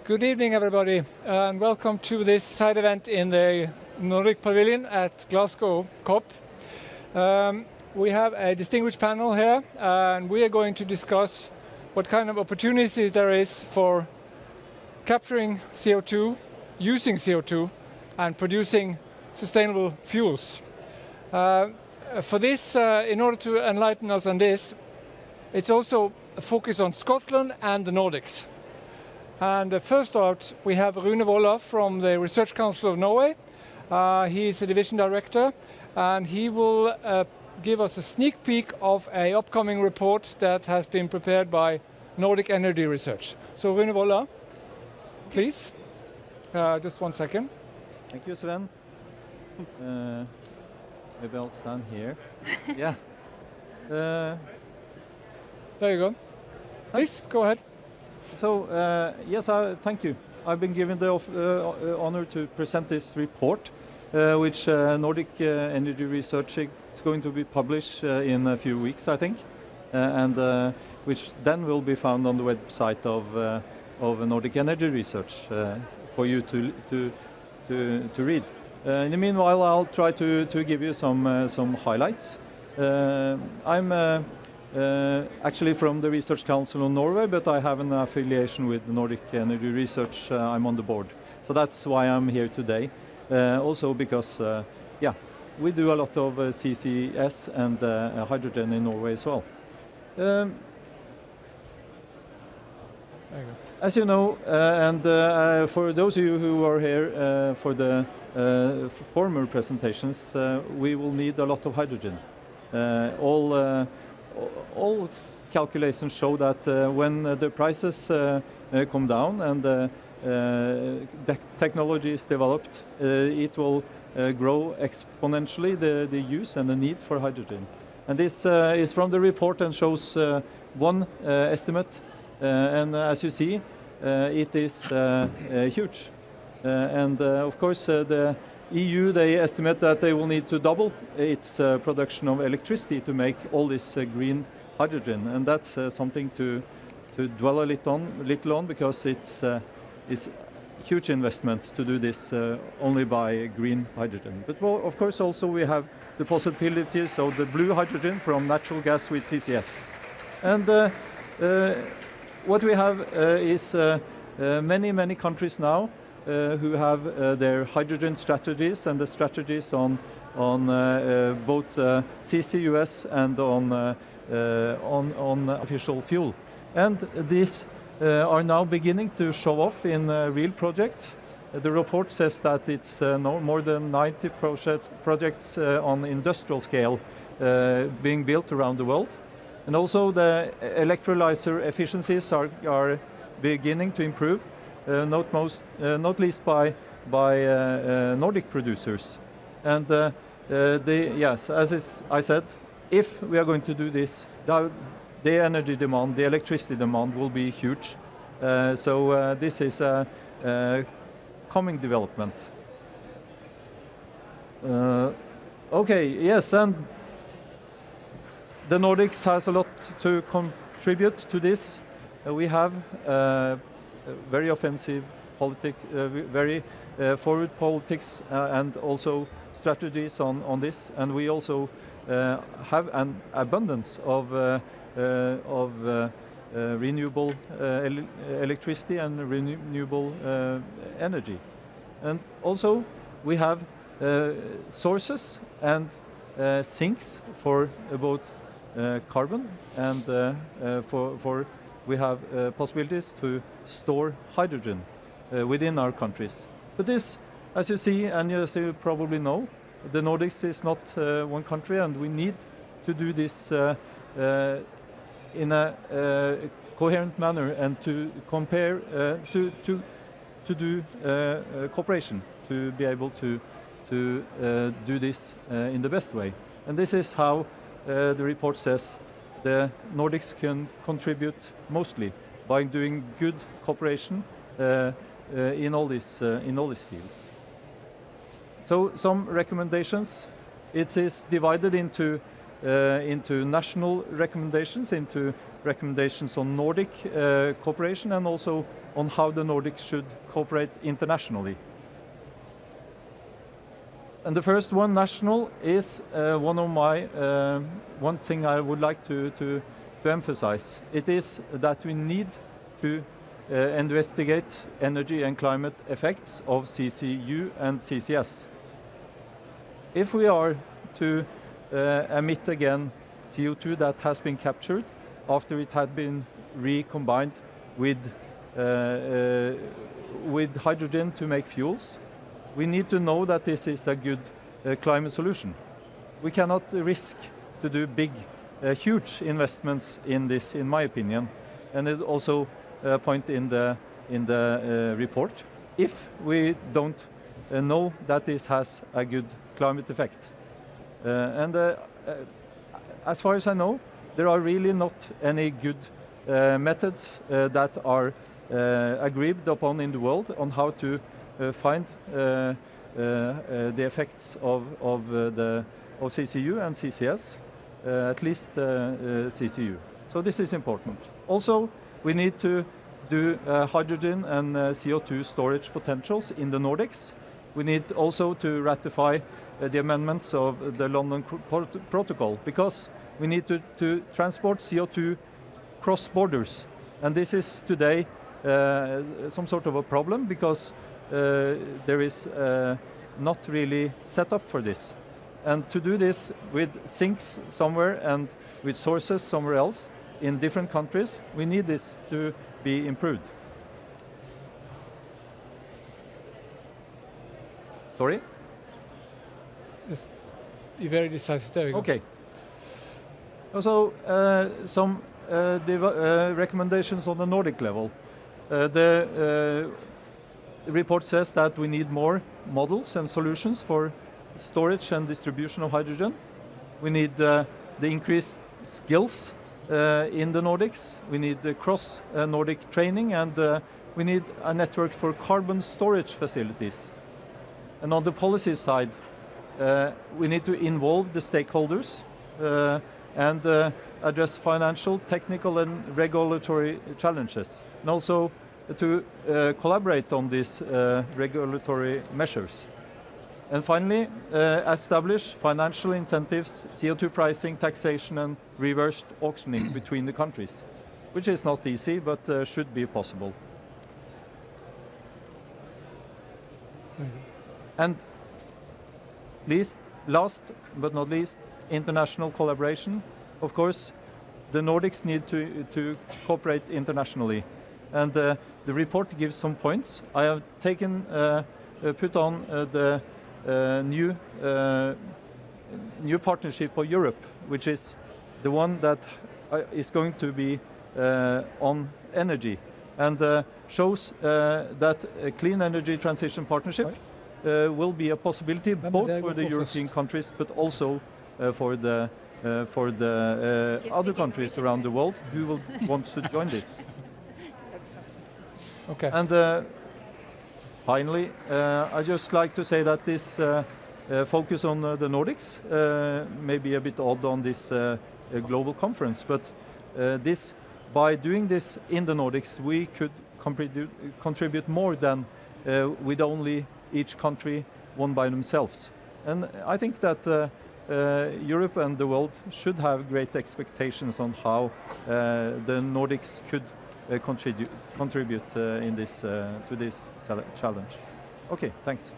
Good evening, everybody, and welcome to this side event in the Nordic Pavilion at Glasgow COP. We have a distinguished panel here, and we are going to discuss what kind of opportunities there is for capturing CO2, using CO2, and producing sustainable fuels. For this, in order to enlighten us on this, it's also a focus on Scotland and the Nordics. And first out, we have Rune Wolla from the Research Council of Norway. He is a division director, and he will give us a sneak peek of an upcoming report that has been prepared by Nordic Energy Research. So Rune Wolla, please. Just 1 second. Thank you, Sven. Maybe I'll stand here. Yeah. There you go. Please, go ahead. So, yes, thank you. I've been given the honor to present this report, which Nordic Energy Research is going to be published in a few weeks, I think, and which then will be found on the website of Nordic Energy Research for you to read. In the meanwhile, I'll try to give you some highlights. I'm actually from the Research Council of Norway, but I have an affiliation with the Nordic Energy Research. I'm on the board. So that's why I'm here today. Also because, yeah, we do a lot of CCS and hydrogen in Norway as well. There you go. As you know, and for those of you who are here for the former presentations, we will need a lot of hydrogen. All calculations show that when the prices come down and the technology is developed, it will grow exponentially, the use and the need for hydrogen. And this is from the report and shows one estimate, and as you see, it is huge. And of course, the EU, they estimate that they will need to double its production of electricity to make all this green hydrogen, and that's something to dwell a little on because it's huge investments to do this only by green hydrogen. But well, of course, also we have the possibilities of the blue hydrogen from natural gas with CCS. And what we have is many countries now who have their hydrogen strategies and the strategies on both CCUS and on official fuel. And these are now beginning to show off in real projects. The report says that it's no more than 90 projects on industrial scale being built around the world. And also the electrolyzer efficiencies are beginning to improve. Not least by Nordic producers. And yes, as I said, if we are going to do this, the energy demand, the electricity demand will be huge. So this is a coming development. Okay, yes, and the Nordics has a lot to contribute to this. We have very offensive politics, very forward politics, and also strategies on this. And we also have an abundance of renewable electricity and renewable energy. And also we have sources and sinks for both carbon and we have possibilities to store hydrogen within our countries. But this, as you see, and as you probably know, the Nordics is not one country, and we need to do this in a coherent manner and to compare, to do cooperation, to be able to do this in the best way. And this is how the report says the Nordics can contribute mostly by doing good cooperation in all these fields. So some recommendations. It is divided into into national recommendations, into recommendations on Nordic cooperation, and also on how the Nordics should cooperate internationally. And the first one, national, is one thing I would like to emphasize. It is that we need to investigate energy and climate effects of CCU and CCS. If we are to emit again CO2 that has been captured after it had been recombined with hydrogen to make fuels, we need to know that this is a good climate solution. We cannot risk to do big, huge investments in this, in my opinion, and there's also a point in the report, if we don't know that this has a good climate effect. As far as I know, there are really not any good methods that are agreed upon in the world on how to find the effects of CCU and CCS, at least CCU. So this is important. Also, we need to do hydrogen and CO2 storage potentials in the Nordics. We need also to ratify the amendments of the London Protocol, because we need to transport CO2 cross borders. And this is today some sort of a problem, because there is not really set up for this. And to do this with sinks somewhere and with sources somewhere else in different countries, we need this to be improved. Sorry? Yes, be very decisive. There we go. Okay. Also, some recommendations on the Nordic level. The report says that we need more models and solutions for storage and distribution of hydrogen. We need the increased skills in the Nordics. We need the cross-Nordic training, and we need a network for carbon storage facilities. And on the policy side, we need to involve the stakeholders and address financial, technical and regulatory challenges, and also to collaborate on these regulatory measures. And finally, establish financial incentives, CO2 pricing, taxation and reversed auctioning between the countries, which is not easy, but should be possible. And last but not least, international collaboration. Of course, the Nordics need to cooperate internationally. And the report gives some points. I have put on the new partnership of Europe, which is the one that is going to be on energy, and shows that a clean energy transition partnership will be a possibility both for the European countries, but also for the other countries around the world who will want to join this. Okay. And finally, I just like to say that this focus on the Nordics may be a bit odd on this global conference, but by doing this in the Nordics, we could contribute more than with only each country one by themselves. And I think that Europe and the world should have great expectations on how the Nordics could contribute in this to this challenge. Okay, thanks.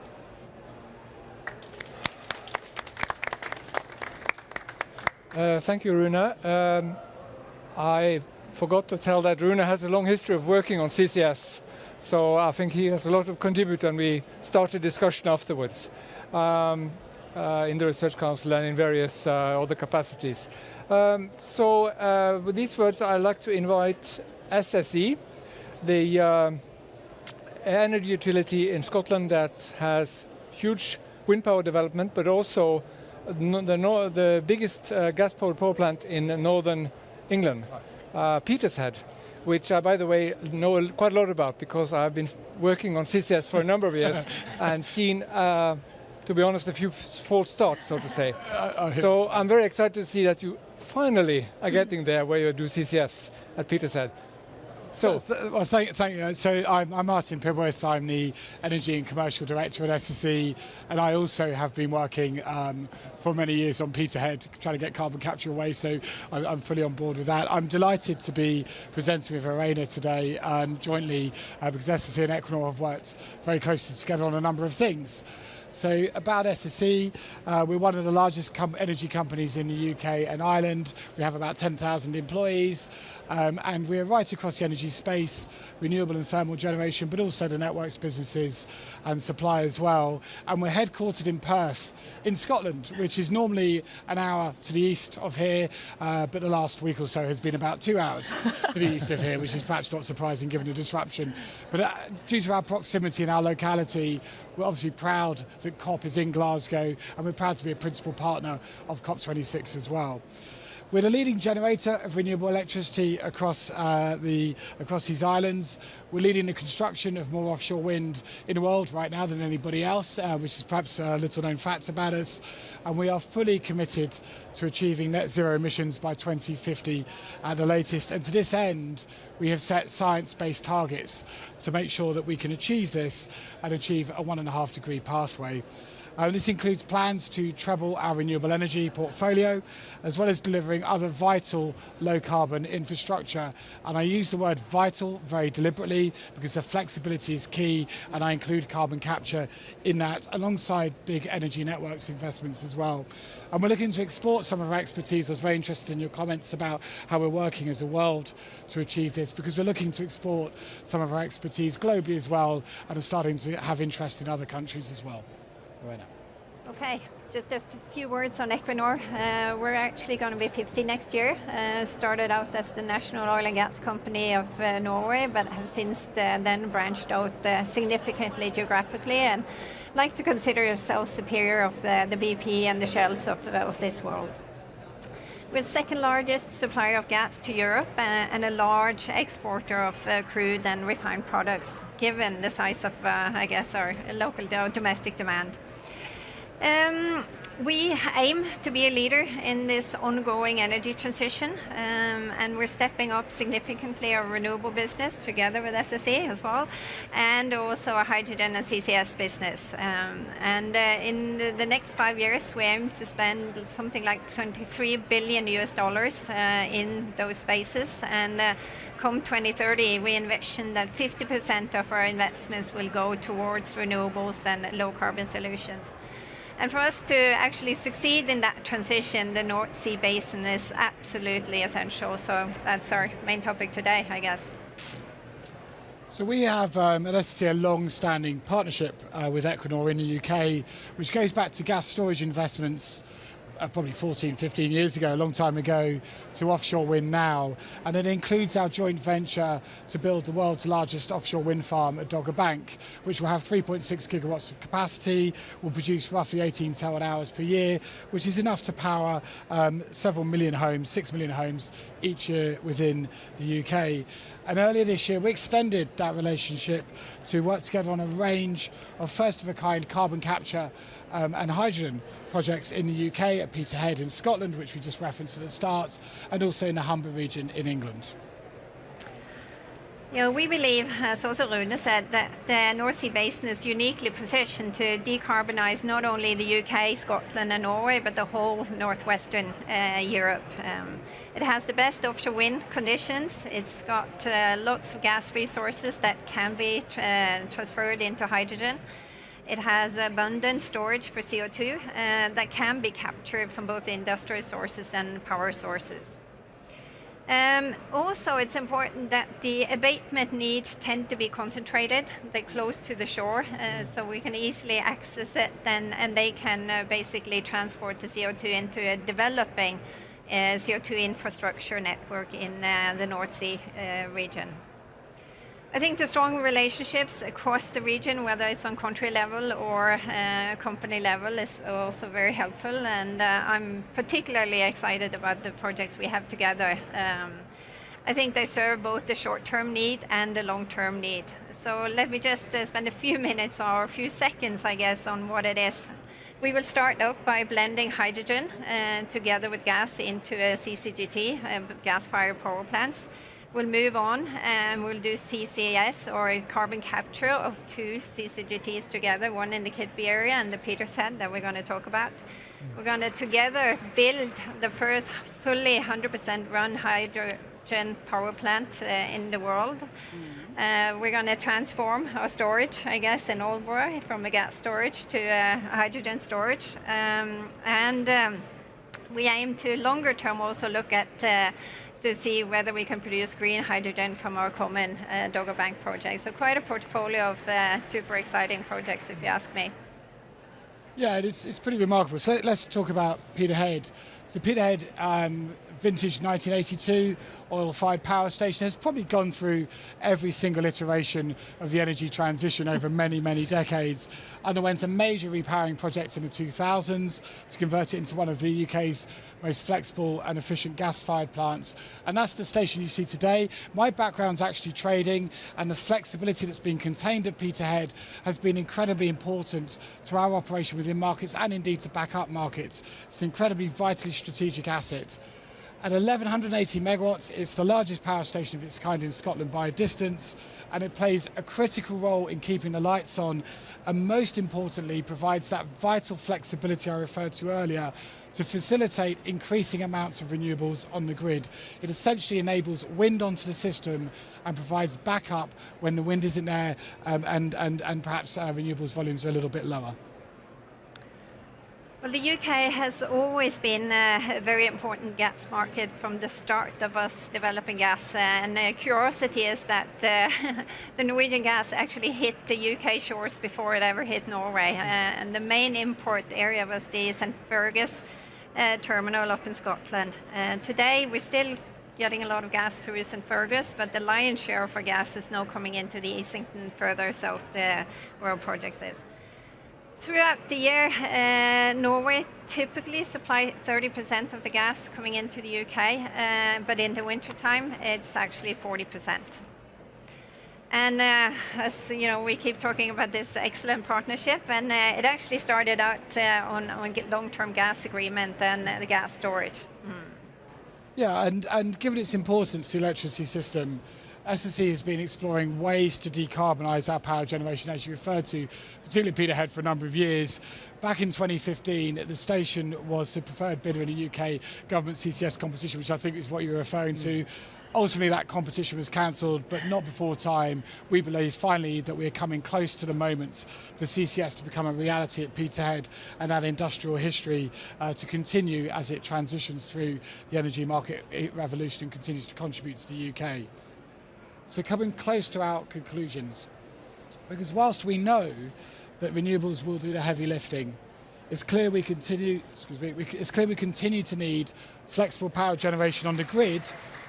Thank you, Rune. I forgot to tell that Rune has a long history of working on CCS, so I think he has a lot of contribute, and we started discussion afterwards in the Research Council and in various other capacities. With these words, I'd like to invite SSE, the energy utility in Scotland that has huge wind power development, but also the biggest gas-powered power plant in northern England, Peterhead, which I, by the way, know quite a lot about because I've been working on CCS for a number of years and seen to be honest, a few false starts, so to say. So I'm very excited to see that you finally are getting there where you do CCS at Peterhead. So, well, thank you. So I'm Martin Pibworth. I'm the Energy and Commercial Director at SSE, and I also have been working for many years on Peterhead, trying to get carbon capture away, so I'm fully on board with that. I'm delighted to be presenting with Verena today jointly, because SSE and Equinor have worked very closely together on a number of things. So about SSE, we're one of the largest energy companies in the UK and Ireland. We have about 10,000 employees, and we're right across the energy space, renewable and thermal generation, but also the networks businesses and supply as well. And we're headquartered in Perth, in Scotland, which is normally an hour to the east of here, but the last week or so has been about 2 hours to the east of here, which is perhaps not surprising given the disruption. But due to our proximity and our locality, we're obviously proud that COP is in Glasgow, and we're proud to be a principal partner of COP26 as well. We're the leading generator of renewable electricity across these islands. We're leading the construction of more offshore wind in the world right now than anybody else, which is perhaps a little known fact about us. And we are fully committed to achieving net zero emissions by 2050 at the latest. And to this end, we have set science-based targets to make sure that we can achieve this and achieve a 1.5 degree pathway. This includes plans to treble our renewable energy portfolio, as well as delivering other vital low-carbon infrastructure. And I use the word vital very deliberately because the flexibility is key, and I include carbon capture in that, alongside big energy networks investments as well. And we're looking to export some of our expertise. I was very interested in your comments about how we're working as a world to achieve this, because we're looking to export some of our expertise globally as well, and are starting to have interest in other countries as well. Right now. Okay, just a few words on Equinor. We're actually going to be 50 next year. Started out as the national oil and gas company of Norway, but have since then branched out significantly geographically, and like to consider ourselves superior of the BP and the Shells of this world. We're the second largest supplier of gas to Europe and a large exporter of crude and refined products, given the size of, I guess, our local domestic demand. We aim to be a leader in this ongoing energy transition, and we're stepping up significantly our renewable business together with SSE as well, and also our hydrogen and CCS business. In the next 5 years, we aim to spend something like $23 billion in those spaces, and come 2030, we envision that 50% of our investments will go towards renewables and low carbon solutions. And for us to actually succeed in that transition, the North Sea Basin is absolutely essential. So that's our main topic today, I guess. So we have, at SSE, a long-standing partnership with Equinor in the UK, which goes back to gas storage investments probably 14, 15 years ago, a long time ago, to offshore wind now. And it includes our joint venture to build the world's largest offshore wind farm at Dogger Bank, which will have 3.6 gigawatts of capacity, will produce roughly 18 terawatt hours per year, which is enough to power several million homes, 6 million homes each year within the UK. And earlier this year, we extended that relationship to work together on a range of first-of-a-kind carbon capture and hydrogen projects in the UK at Peterhead in Scotland, which we just referenced at the start, and also in the Humber region in England. Yeah, we believe, as also Rune said, that the North Sea Basin is uniquely positioned to decarbonize not only the UK, Scotland and Norway, but the whole northwestern Europe. It has the best offshore wind conditions. It's got lots of gas resources that can be transferred into hydrogen. It has abundant storage for CO2 that can be captured from both industrial sources and power sources. Also, it's important that the abatement needs tend to be concentrated. They're close to the shore, so we can easily access it, and they can basically transport the CO2 into a developing CO2 infrastructure network in the North Sea region. I think the strong relationships across the region, whether it's on country level or company level, is also very helpful, and I'm particularly excited about the projects we have together. I think they serve both the short-term need and the long-term need. So let me just spend a few minutes or a few seconds, I guess, on what it is. We will start out by blending hydrogen together with gas into a CCGT, gas-fired power plants. We'll move on and we'll do CCS, or carbon capture, of 2 CCGTs together, one in the Kitby area and the Peterhead that we're going to talk about. We're going to together build the first fully 100% run hydrogen power plant in the world. We're going to transform our storage, I guess, in Aldborough from a gas storage to hydrogen storage. We aim to longer term also look at to see whether we can produce green hydrogen from our common Dogger Bank project. So quite a portfolio of super exciting projects, if you ask me. Yeah, it's pretty remarkable. So let's talk about Peterhead. So Peterhead, vintage 1982, oil-fired power station, has probably gone through every single iteration of the energy transition over many, many decades. Underwent a major repowering project in the 2000s to convert it into one of the UK's most flexible and efficient gas-fired plants. And that's the station you see today. My background's actually trading, and the flexibility that's been contained at Peterhead has been incredibly important to our operation within markets and indeed to back up markets. It's an incredibly vitally strategic asset. At 1180 megawatts, it's the largest power station of its kind in Scotland by a distance, and it plays a critical role in keeping the lights on, and most importantly provides that vital flexibility I referred to earlier to facilitate increasing amounts of renewables on the grid. It essentially enables wind onto the system and provides backup when the wind isn't there and perhaps renewables volumes are a little bit lower. Well, the UK has always been a very important gas market from the start of us developing gas. And the curiosity is that the Norwegian gas actually hit the UK shores before it ever hit Norway. And the main import area was the St. Fergus terminal up in Scotland. Today, we're still getting a lot of gas through St. Fergus, but the lion's share of our gas is now coming into the Easington further south where our project is. Throughout the year, Norway typically supplies 30% of the gas coming into the UK, but in the wintertime, it's actually 40%. And as you know, we keep talking about this excellent partnership, and it actually started out on long-term gas agreement and the gas storage. Yeah, and given its importance to the electricity system, SSE has been exploring ways to decarbonise our power generation, as you referred to, particularly Peterhead, for a number of years. Back in 2015, the station was the preferred bidder in the UK government CCS competition, which I think is what you were referring to. Ultimately, that competition was cancelled, but not before time. We believe finally that we're coming close to the moment for CCS to become a reality at Peterhead, and that industrial history to continue as it transitions through the energy market revolution and continues to contribute to the UK. So coming close to our conclusions, because whilst we know that renewables will do the heavy lifting, it's clear we continue to need flexible power generation on the grid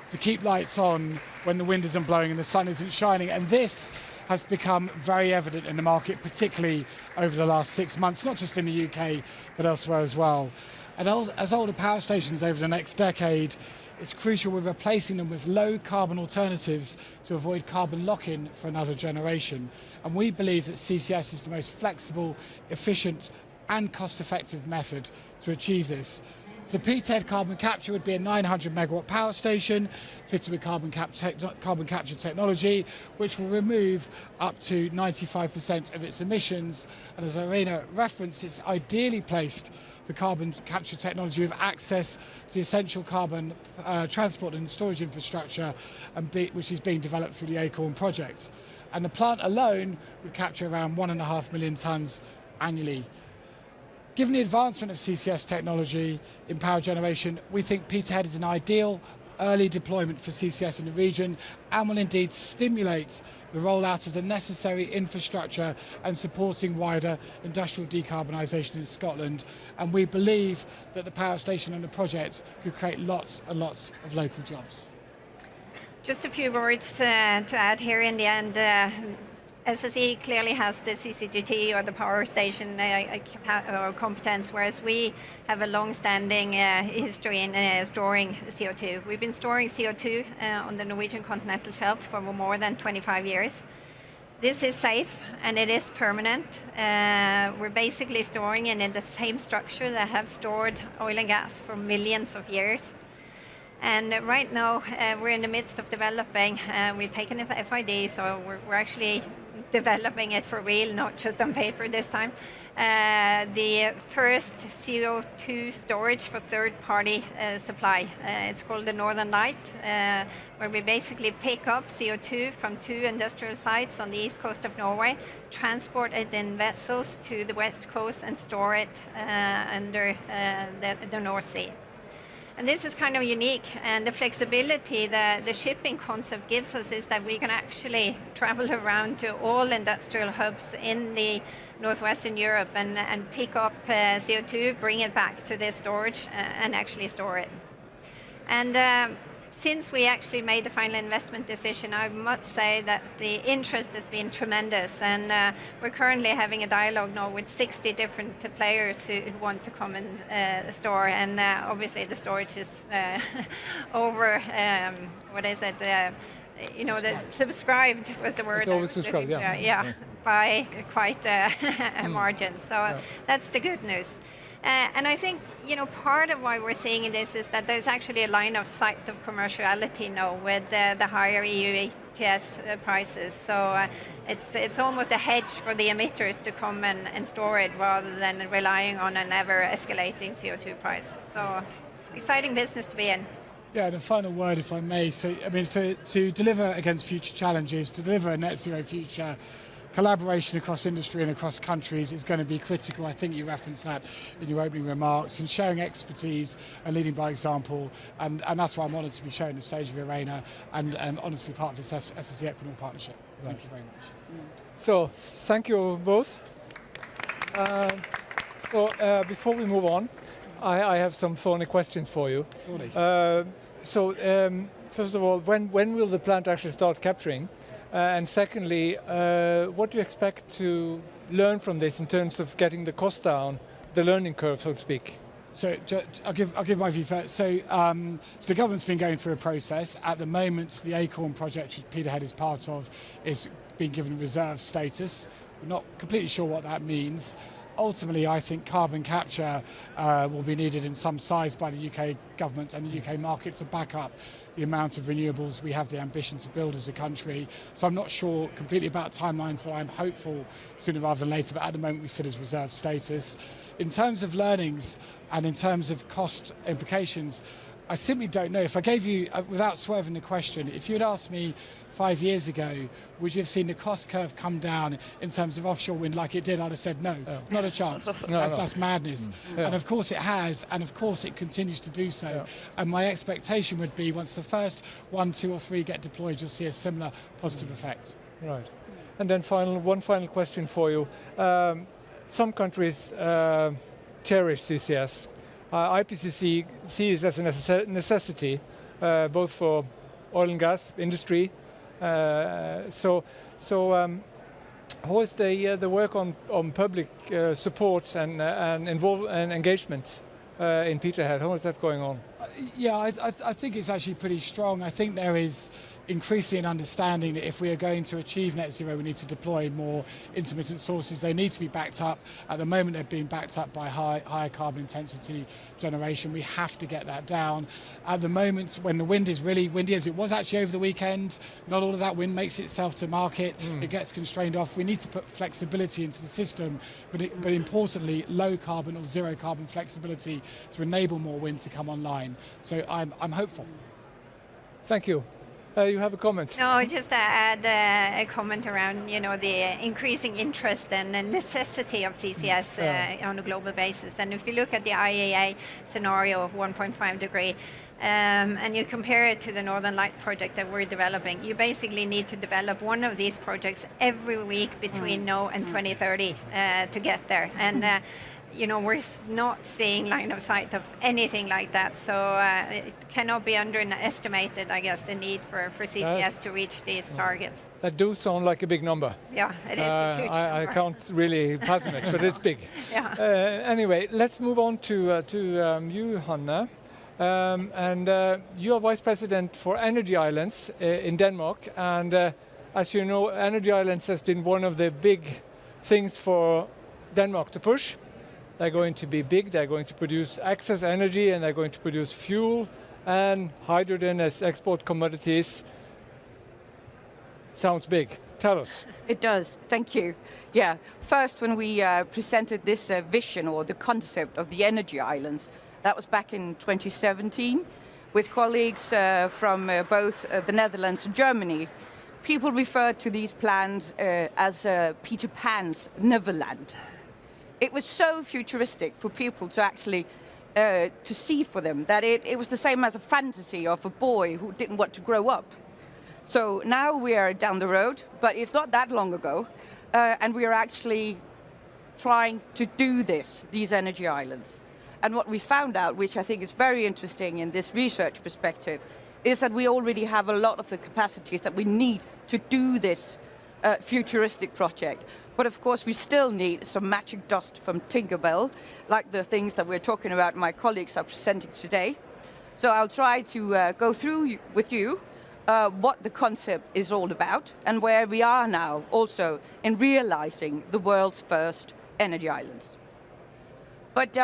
to keep lights on when the wind isn't blowing and the sun isn't shining. And this has become very evident in the market, particularly over the last 6 months, not just in the UK, but elsewhere as well. And as older power stations over the next decade, it's crucial we're replacing them with low carbon alternatives to avoid carbon lock-in for another generation. And we believe that CCS is the most flexible, efficient and cost-effective method to achieve this. So Peterhead carbon capture would be a 900 megawatt power station fitted with carbon capture technology, which will remove up to 95% of its emissions. And as Irina referenced, it's ideally placed for carbon capture technology with access to the essential carbon transport and storage infrastructure, which is being developed through the Acorn project. And the plant alone would capture around 1.5 million tonnes annually. Given the advancement of CCS technology in power generation, we think Peterhead is an ideal early deployment for CCS in the region and will indeed stimulate the rollout of the necessary infrastructure and supporting wider industrial decarbonisation in Scotland. And we believe that the power station and the project could create lots and lots of local jobs. Just a few words to add here in the end. SSE clearly has the CCGT, or the power station or competence, whereas we have a long-standing history in storing CO2. We've been storing CO2 on the Norwegian continental shelf for more than 25 years. This is safe and it is permanent. We're basically storing it in the same structure that have stored oil and gas for millions of years. And right now we're in the midst of developing. We've taken a FID, so we're actually developing it for real, not just on paper this time. The first CO2 storage for third-party supply. It's called the Northern Light, where we basically pick up CO2 from 2 industrial sites on the east coast of Norway, transport it in vessels to the west coast and store it under the North Sea. And this is kind of unique, and the flexibility that the shipping concept gives us is that we can actually travel around to all industrial hubs in the northwestern Europe and pick up CO2, bring it back to this storage and actually store it. And since we actually made the final investment decision, I must say that the interest has been tremendous, and we're currently having a dialogue now with 60 different players who want to come and store, and obviously the storage is over, what is it, you know, the subscribed was the word. It's oversubscribed, yeah. Yeah, by quite a margin, so that's the good news. And I think, you know, part of why we're seeing this is that there's actually a line of sight of commerciality now with the higher EU ETS prices. So it's almost a hedge for the emitters to come and store it rather than relying on an ever escalating CO2 price. So exciting business to be in. Yeah, and a final word, if I may. So, I mean, to deliver against future challenges, to deliver a net zero future, collaboration across industry and across countries is going to be critical. I think you referenced that in your opening remarks, and sharing expertise and leading by example, and that's why I'm honoured to be shown the stage of the arena, and honoured to be part of this SSE-equipped partnership. Right. Thank you very much. So, thank you both. Before we move on, I have some thorny questions for you. First of all, when will the plant actually start capturing? And secondly, what do you expect to learn from this in terms of getting the cost down, the learning curve, so to speak? So I'll give my view first. So the government's been going through a process. At the moment, the Acorn project, which Peterhead is part of, is being given reserve status. We're not completely sure what that means. Ultimately, I think carbon capture will be needed in some size by the UK government and the UK market to back up the amount of renewables we have the ambition to build as a country. So I'm not sure completely about timelines, but I'm hopeful sooner rather than later. But at the moment, we sit as reserve status. In terms of learnings and in terms of cost implications, I simply don't know. If I gave you, without swerving the question, if you had asked me 5 years ago, would you have seen the cost curve come down in terms of offshore wind like it did? I'd have said no, not a chance. That's madness. Yeah. And of course it has, and of course it continues to do so. Yeah. And my expectation would be once the first 1, 2 or 3 get deployed, you'll see a similar positive effect. Right. And then one final question for you. Some countries cherish CCS. IPCC sees as a necessity, both for oil and gas industry. How is the work on public support and engagement in Peterhead? How is that going on? Yeah, I think it's actually pretty strong. I think there is increasingly an understanding that if we are going to achieve net zero, we need to deploy more intermittent sources. They need to be backed up. At the moment, they're being backed up by higher carbon intensity generation. We have to get that down. At the moment, when the wind is really windy, as it was actually over the weekend, not all of that wind makes itself to market. It gets constrained off. We need to put flexibility into the system, but importantly, low carbon or zero carbon flexibility to enable more wind to come online. So I'm hopeful. Thank you. You have a comment? No, just to add a comment around, you know, the increasing interest and the necessity of CCS on a global basis. And if you look at the IEA scenario of 1.5 degree, and you compare it to the Northern Light project that we're developing, you basically need to develop one of these projects every week between now and 2030 to get there. And you know, we're not seeing line of sight of anything like that, so it cannot be underestimated, I guess, the need for CCS to reach these targets. That do sound like a big number. Yeah, it is a huge number. I can't really fathom it, but it's big. Yeah. Anyway, let's move on to you, Hanne. You are Vice President for Energy Islands in Denmark, and As you know, Energy Islands has been one of the big things for Denmark to push. They're going to be big, they're going to produce excess energy, and they're going to produce fuel and hydrogen as export commodities. Sounds big. Tell us. It does, thank you. Yeah, first when we presented this vision or the concept of the Energy Islands, that was back in 2017 with colleagues from both the Netherlands and Germany. People referred to these plans as Peter Pan's Neverland. It was so futuristic for people to actually to see for them that it was the same as a fantasy of a boy who didn't want to grow up. So now we are down the road, but it's not that long ago, and we are actually trying to do these energy islands. And what we found out, which I think is very interesting in this research perspective, is that we already have a lot of the capacities that we need to do this futuristic project. But of course, we still need some magic dust from Tinkerbell, like the things that we're talking about, my colleagues are presenting today. So I'll try to go through with you what the concept is all about and where we are now also in realizing the world's first energy islands. But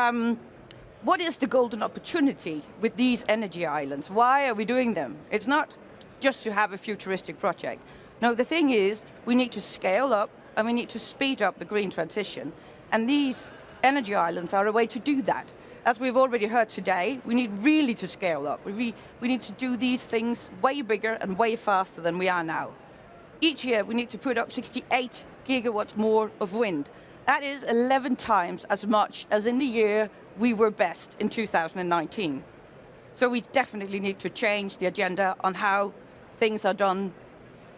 what is the golden opportunity with these energy islands? Why are we doing them? It's not just to have a futuristic project. No, the thing is we need to scale up and we need to speed up the green transition. And these energy islands are a way to do that. As we've already heard today, we need really to scale up. We need to do these things way bigger and way faster than we are now. Each year we need to put up 68 gigawatts more of wind. That is 11 times as much as in the year we were best in 2019. So we definitely need to change the agenda on how things are done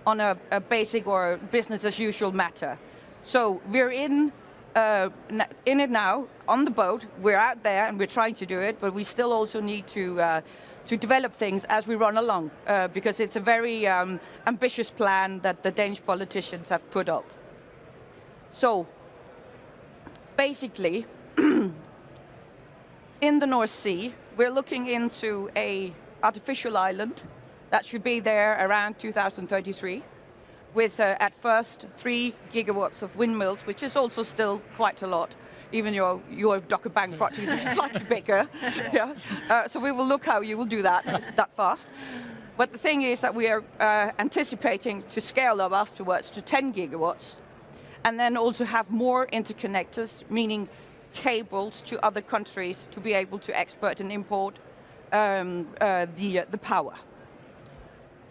on a basic or business as usual matter. So we're in it now, on the boat, we're out there and we're trying to do it, but we still also need to develop things as we run along, because it's a very ambitious plan that the Danish politicians have put up. So, basically, in the North Sea, we're looking into an artificial island that should be there around 2033. With at first 3 gigawatts of windmills, which is also still quite a lot. Even your Dogger Bank project is slightly bigger. Yeah. So we will look how you will do that. It's that fast. But the thing is that we are anticipating to scale up afterwards to 10 gigawatts, and then also have more interconnectors, meaning cables to other countries to be able to export and import the power.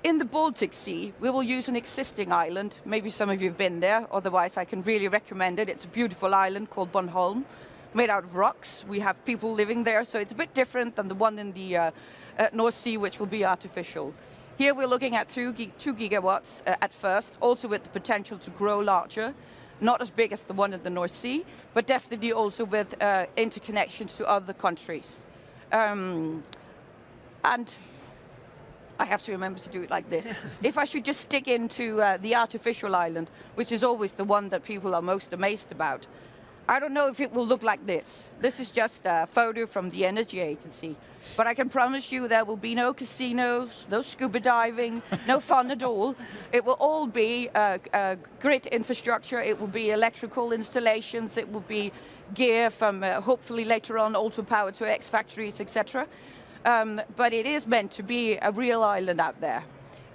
In the Baltic Sea, we will use an existing island. Maybe some of you have been there, otherwise I can really recommend it. It's a beautiful island called Bornholm, made out of rocks. We have people living there, so it's a bit different than the one in the North Sea, which will be artificial. Here we're looking at 2 gigawatts at first, also with the potential to grow larger. Not as big as the one in the North Sea, but definitely also with interconnections to other countries. And I have to remember to do it like this. If I should just stick into the artificial island, which is always the one that people are most amazed about, I don't know if it will look like this. This is just a photo from the Energy Agency. But I can promise you there will be no casinos, no scuba diving, no fun at all. It will all be grid infrastructure, it will be electrical installations, it will be gear from hopefully later on also power to X factories, etc. But it is meant to be a real island out there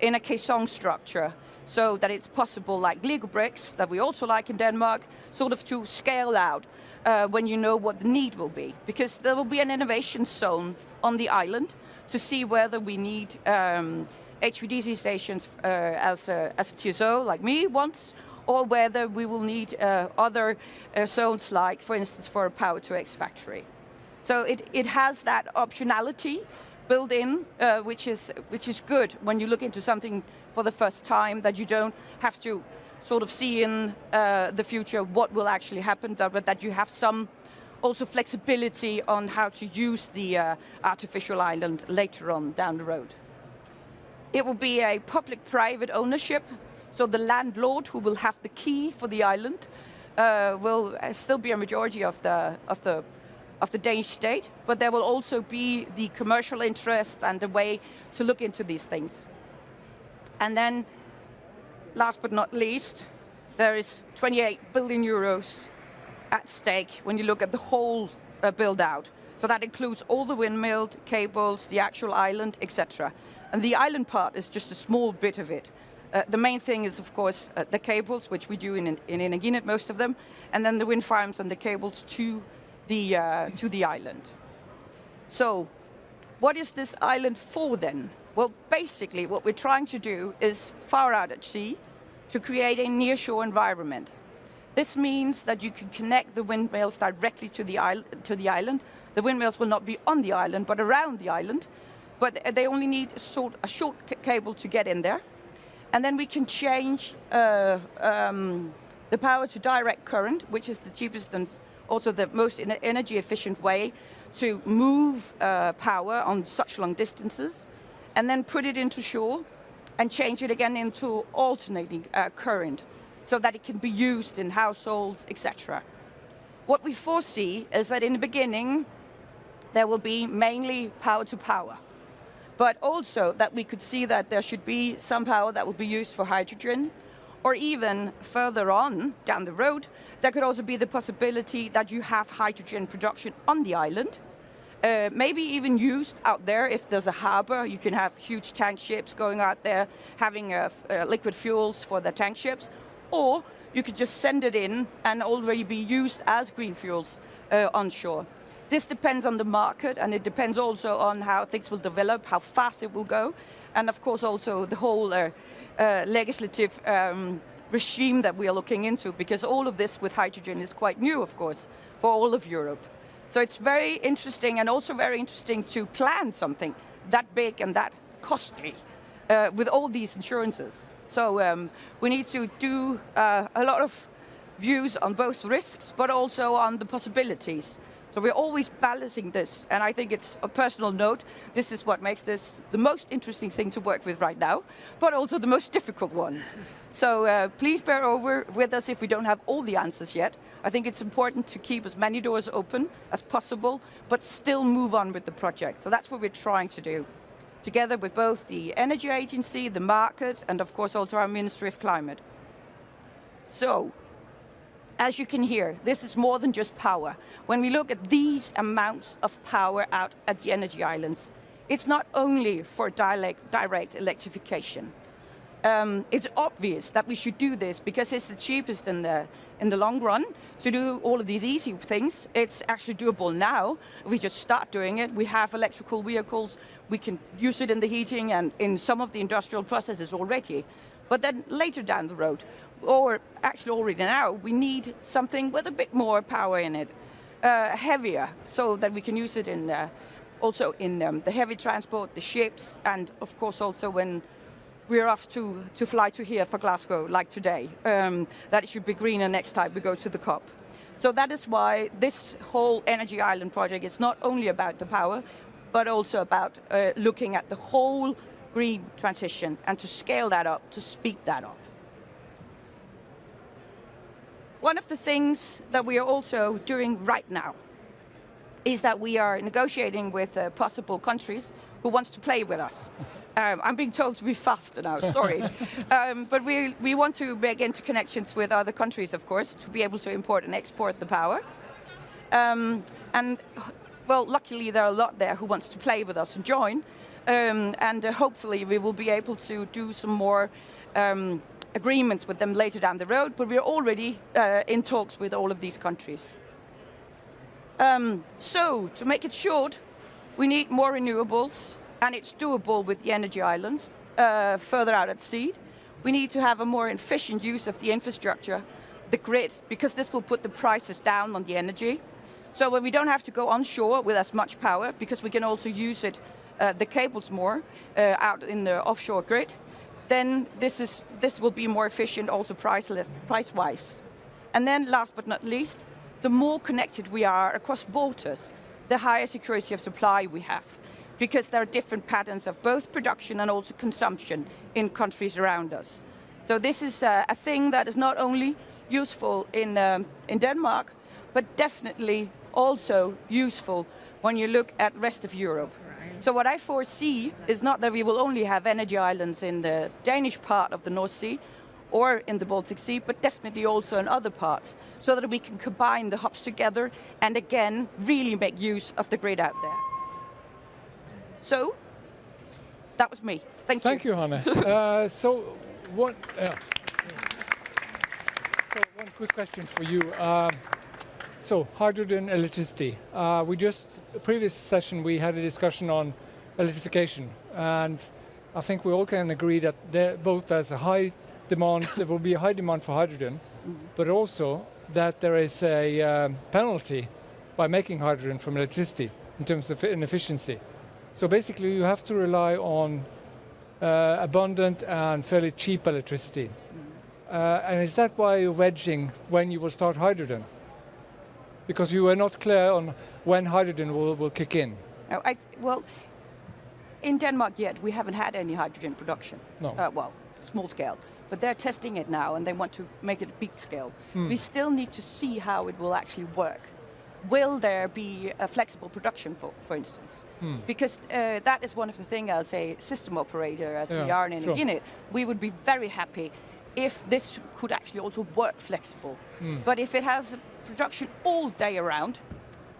in a caisson structure, so that it's possible, like Lego bricks that we also like in Denmark, sort of to scale out when you know what the need will be. Because there will be an innovation zone on the island to see whether we need HVDC stations as a TSO like me wants, or whether we will need other zones like, for instance, for a power to X factory. So it has that optionality built in, which is good when you look into something for the first time, that you don't have to sort of see in the future what will actually happen, but that you have some also flexibility on how to use the artificial island later on down the road. It will be a public-private ownership, so the landlord who will have the key for the island will still be a majority of the Danish state, but there will also be the commercial interest and a way to look into these things. And then last but not least, there is 28 billion euros at stake when you look at the whole build-out. So that includes all the windmill, cables, the actual island, etc. And the island part is just a small bit of it. The main thing is, of course, the cables, which we do in Energinet, most of them, and then the wind farms and the cables to the island. So, what is this island for then? Well, basically, what we're trying to do is far out at sea to create a nearshore environment. This means that you can connect the windmills directly to the island. The windmills will not be on the island, but around the island. But they only need a short cable to get in there. And then we can change the power to direct current, which is the cheapest and also the most energy efficient way to move power on such long distances, and then put it into shore and change it again into alternating current so that it can be used in households, etc. What we foresee is that in the beginning, there will be mainly power to power, but also that we could see that there should be some power that will be used for hydrogen, or even further on down the road, there could also be the possibility that you have hydrogen production on the island, maybe even used out there if there's a harbor. You can have huge tank ships going out there, having liquid fuels for the tank ships, or you could just send it in and already be used as green fuels onshore. This depends on the market, and it depends also on how things will develop, how fast it will go, and of course also the whole legislative regime that we are looking into, because all of this with hydrogen is quite new, of course, for all of Europe. So it's very interesting, and also very interesting to plan something that big and that costly with all these insurances. So we need to do a lot of views on both risks, but also on the possibilities. So we're always balancing this, and I think it's a personal note. This is what makes this the most interesting thing to work with right now, but also the most difficult one. So please bear over with us if we don't have all the answers yet. I think it's important to keep as many doors open as possible, but still move on with the project. So that's what we're trying to do, together with both the Energy Agency, the market, and of course also our Ministry of Climate. So, as you can hear, this is more than just power. When we look at these amounts of power out at the Energy Islands, it's not only for direct electrification. It's obvious that we should do this because it's the cheapest in the long run to do all of these easy things. It's actually doable now. We just start doing it. We have electrical vehicles. We can use it in the heating and in some of the industrial processes already. But then later down the road, or actually already now, we need something with a bit more power in it, heavier, so that we can use it in also in the heavy transport, the ships, and of course also when we're off to fly to here for Glasgow, like today, that it should be greener next time we go to the COP. So that is why this whole Energy Island project is not only about the power, but also about looking at the whole green transition and to scale that up, to speed that up. One of the things that we are also doing right now is that we are negotiating with possible countries who wants to play with us. I'm being told to be faster now, sorry. But we want to make interconnections with other countries, of course, to be able to import and export the power. And, well, luckily there are a lot there who wants to play with us and join. And hopefully we will be able to do some more agreements with them later down the road, but we're already in talks with all of these countries. So, to make it short, we need more renewables, and it's doable with the Energy Islands, further out at sea. We need to have a more efficient use of the infrastructure, the grid, because this will put the prices down on the energy. So when we don't have to go onshore with as much power, because we can also use it, the cables more, out in the offshore grid, then this will be more efficient also price-wise. And then last but not least, the more connected we are across borders, the higher security of supply we have, because there are different patterns of both production and also consumption in countries around us. So this is a thing that is not only useful in Denmark, but definitely also useful when you look at the rest of Europe. So what I foresee is not that we will only have energy islands in the Danish part of the North Sea, or in the Baltic Sea, but definitely also in other parts, so that we can combine the hubs together and again, really make use of the grid out there. So, that was me. Thank you. Thank you, Hanne. So one quick question for you. So hydrogen electricity. Previous session we had a discussion on electrification, and I think we all can agree that both there's a high demand, there will be a high demand for hydrogen, but also that there is a penalty by making hydrogen from electricity in terms of inefficiency. So basically you have to rely on abundant and fairly cheap electricity. And is that why you're wedging when you will start hydrogen? Because you were not clear on when hydrogen will kick in. Well, in Denmark yet, we haven't had any hydrogen production. No. Well, small scale. But they're testing it now and they want to make it a big scale. We still need to see how it will actually work. Will there be a flexible production, for instance? Because that is one of the things, I'll say, system operator, as we are in it, we would be very happy if this could actually also work flexible. But if it has production all day around,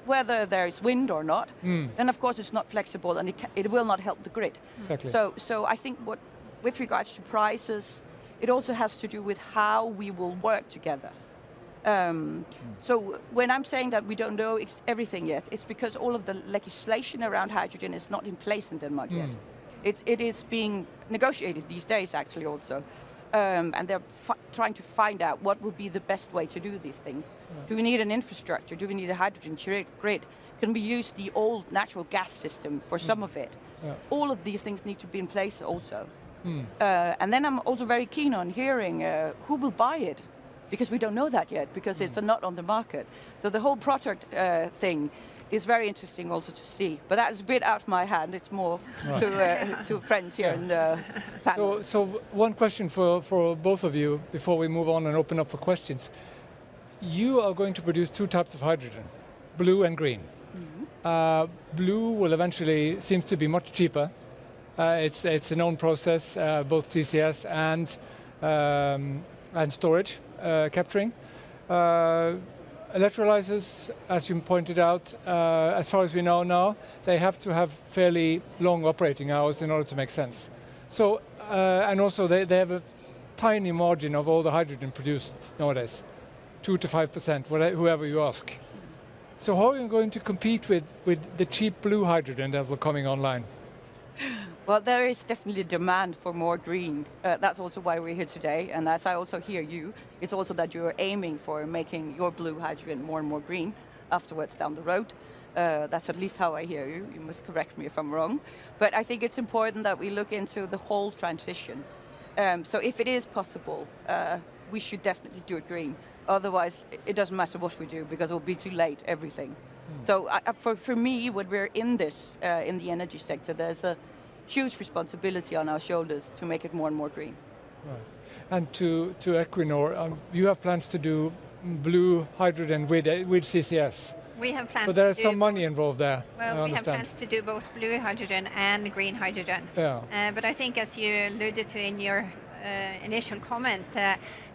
whether there is wind or not, then of course it's not flexible and it will not help the grid. Exactly. So I think with regards to prices, it also has to do with how we will work together. So when I'm saying that we don't know everything yet, it's because all of the legislation around hydrogen is not in place in Denmark yet. It is being negotiated these days actually also. And they're trying to find out what will be the best way to do these things. Do we need an infrastructure? Do we need a hydrogen grid? Can we use the old natural gas system for some of it? All of these things need to be in place also. And then I'm also very keen on hearing who will buy it, because we don't know that yet, because it's not on the market. So the whole product thing is very interesting also to see. But that's a bit out of my hand. It's more to friends here in the panel. So one question for both of you before we move on and open up for questions. You are going to produce two types of hydrogen, blue and green. Blue will eventually, seems to be much cheaper. It's a known process, both CCS and storage, capturing. Electrolyzers, as you pointed out, as far as we know now, they have to have fairly long operating hours in order to make sense. So, and also they have a tiny margin of all the hydrogen produced nowadays, 2 to 5%, whoever you ask. So how are you going to compete with the cheap blue hydrogen that will coming online? Well, there is definitely demand for more green. That's also why we're here today. And as I also hear you, it's also that you're aiming for making your blue hydrogen more and more green afterwards down the road. That's at least how I hear you. You must correct me if I'm wrong. But I think it's important that we look into the whole transition. So if it is possible, we should definitely do it green. Otherwise, it doesn't matter what we do, because it will be too late, everything. So for me, when we're in this, in the energy sector, there's a huge responsibility on our shoulders to make it more and more green. Right. And to Equinor, you have plans to do blue hydrogen with CCS. We have plans. But there is some money involved there. Well, we have plans to do both blue hydrogen and green hydrogen. But I think, as you alluded to in your initial comment,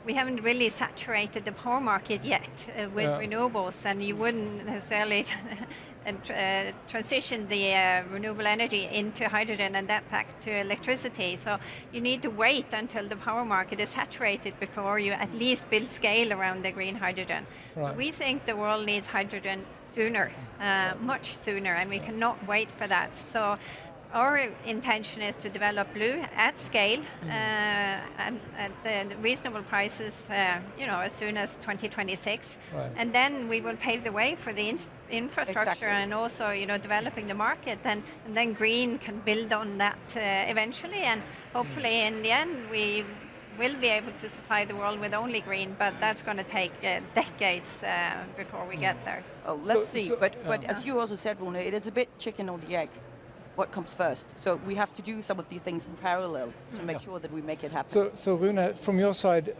we haven't really saturated the power market yet with renewables, and you wouldn't necessarily transition the renewable energy into hydrogen and that back to electricity. So you need to wait until the power market is saturated before you at least build scale around the green hydrogen. Right. We think the world needs hydrogen sooner, much sooner, and we cannot wait for that. So our intention is to develop blue at scale and at reasonable prices, as soon as 2026, and then we will pave the way for the infrastructure and also, developing the market, and then green can build on that eventually, and hopefully in the end we will be able to supply the world with only green, but that's going to take decades before we get there. Oh, let's see. But as you also said, Rune, it is a bit chicken or the egg. What comes first? So we have to do some of these things in parallel to make sure that we make it happen. So Rune, from your side,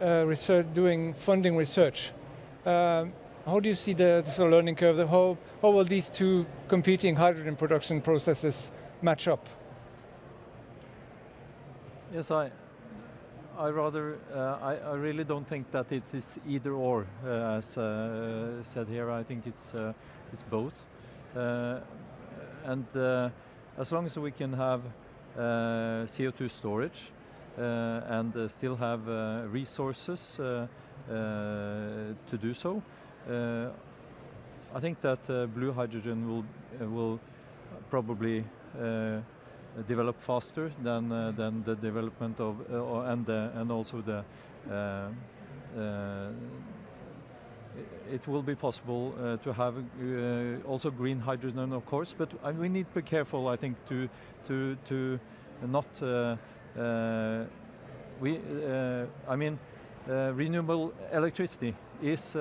doing funding research, how do you see the sort of learning curve? How will these two competing hydrogen production processes match up? Yes, I really don't think that it is either or, as said here. I think it's both, and as long as we can have CO2 storage and still have resources to do so, I think that blue hydrogen will probably develop faster than the development of and also the it will be possible to have also green hydrogen, of course, but we need to be careful, I think, to not renewable electricity is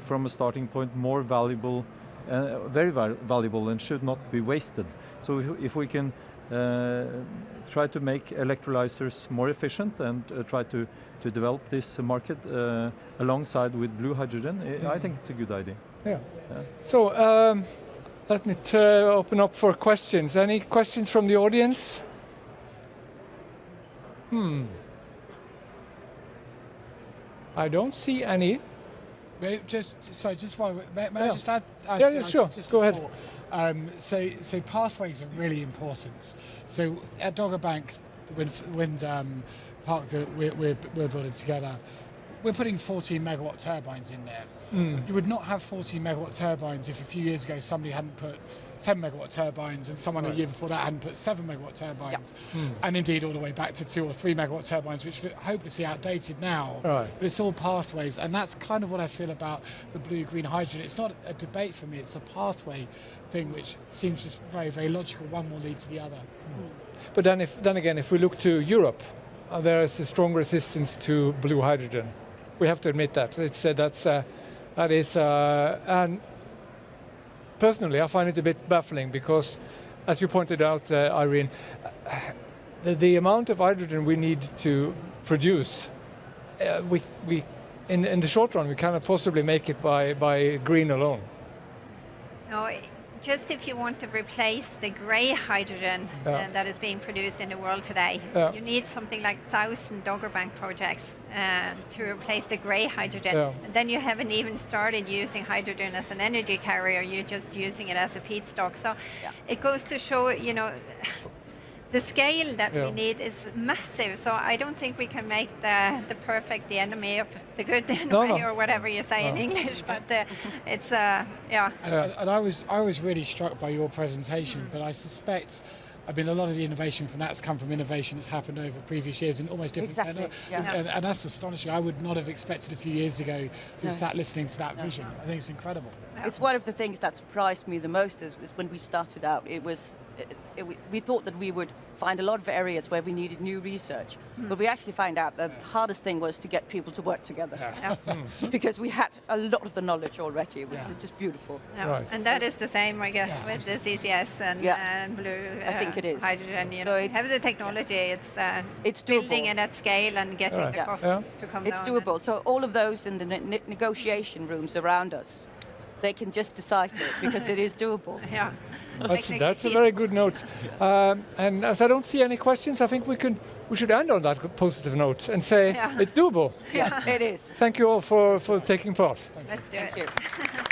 from a starting point more valuable, very valuable, and should not be wasted. So if we can try to make electrolyzers more efficient and try to develop this market alongside with blue hydrogen, I think it's a good idea. Yeah. So let me open up for questions. Any questions from the audience? I don't see any. May I just add? Yeah, sure. Go ahead. So pathways are really important. So at Dogger Bank, the wind park that we're building together, we're putting 14 megawatt turbines in there. You would not have 14 megawatt turbines if a few years ago somebody hadn't put 10 megawatt turbines and someone a year before that hadn't put 7 megawatt turbines, and indeed all the way back to 2 or 3 megawatt turbines, which are hopelessly outdated now. But it's all pathways, and that's kind of what I feel about the blue-green hydrogen. It's not a debate for me, it's a pathway thing which seems just very, very logical. One will lead to the other. But then again, if we look to Europe, there is a strong resistance to blue hydrogen. We have to admit that. And personally, I find it a bit baffling because, as you pointed out, Irene, the amount of hydrogen we need to produce, in the short run, we cannot possibly make it by green alone. No, just if you want to replace the grey hydrogen that is being produced in the world today, you need something like 1,000 Dogger Bank projects to replace the grey hydrogen. And then you haven't even started using hydrogen as an energy carrier, you're just using it as a feedstock. So it goes to show, the scale that we need is massive. So I don't think we can make the perfect the enemy of the good in a way, or whatever you say in English. But it's And I was really struck by your presentation. But I suspect, a lot of the innovation from that's come from innovation that's happened over previous years in almost different tenor. And that's astonishing. I would not have expected a few years ago to have sat listening to that vision. I think it's incredible. It's one of the things that surprised me the most is when we started out. We thought that we would find a lot of areas where we needed new research, but we actually found out that the hardest thing was to get people to work together, because we had a lot of the knowledge already, which is just beautiful. And that is the same, I guess, with the CCS and blue I think it is. hydrogen. So we have the technology, it's building it at scale and getting the cost to come down. It's doable. So all of those in the negotiation rooms around us, they can just decide it because it is doable. That's a very good note. And as I don't see any questions, I think we should end on that positive note and say it's doable. It is. Thank you all for taking part. Let's do it. Thank you.